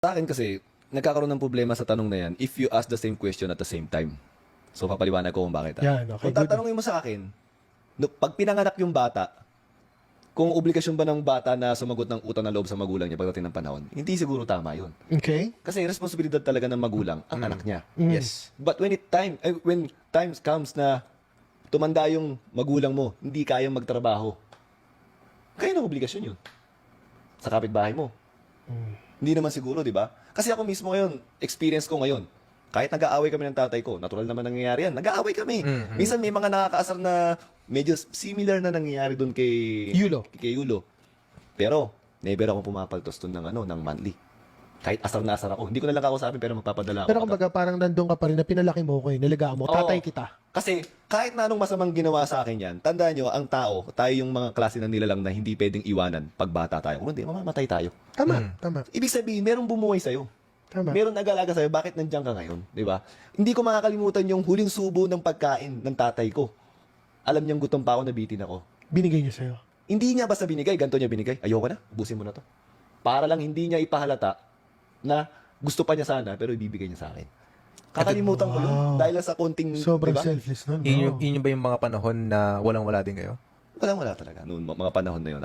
Sa akin kasi, nagkakaroon ng problema sa tanong na yan if you ask the same question at the same time. So, papaliwanag ko kung bakit. Yan, okay, Kung good. tatanungin mo sa akin, pag pinanganak yung bata, kung obligasyon ba ng bata na sumagot ng utang na loob sa magulang niya pagdating ng panahon, hindi siguro tama yun. Okay. Kasi responsibilidad talaga ng magulang ang anak niya. Yes. But when times comes na tumanda yung magulang mo, hindi kayang magtrabaho, kaya ng obligasyon yun. Sa kapitbahay mo. Hindi naman siguro, di ba? Kasi ako mismo ngayon, experience ko ngayon, kahit nag-aaway kami ng tatay ko, natural naman nangyayari yan, nag-aaway kami. Minsan may mga nakakaasar na medyo similar na nangyayari doon kay Yulo. Kay Yulo. Pero, never ako pumapaltos doon ng monthly. Kahit asar na asar ako. Hindi ko na lang kausapin pero magpapadala ako. Pero kumbaga parang nandun ka pa rin na pinalaki mo ko eh, nalagaan mo, Oo. tatay kita. Kasi kahit na anong masamang ginawa sa akin yan, tandaan nyo, ang tao, tayo yung mga klase ng nilalang na hindi pwedeng iwanan pag bata tayo. Kung hindi, mamamatay tayo. Tama, tama, Ibig sabihin, merong bumuhay sa'yo. tama. Meron nag-alaga sa'yo, bakit nandiyan ka ngayon? Di ba? Hindi ko makakalimutan yung huling subo ng pagkain ng tatay ko. Alam niyang gutom pa ako, nabitin ako. Binigay niya sa'yo. Hindi niya basta binigay, ganito niya binigay. Ayoko na, ubusin mo na to. Para lang hindi niya ipahalata na gusto pa niya sana, pero ibibigay niya sa akin. Kakalimutan ko yun. Wow. Dahil lang sa konting, Sobrang di ba? selfless nun. Yun, Wow. yun ba yung mga panahon na walang-wala din kayo? Walang wala talaga. Noon, mga panahon na yun.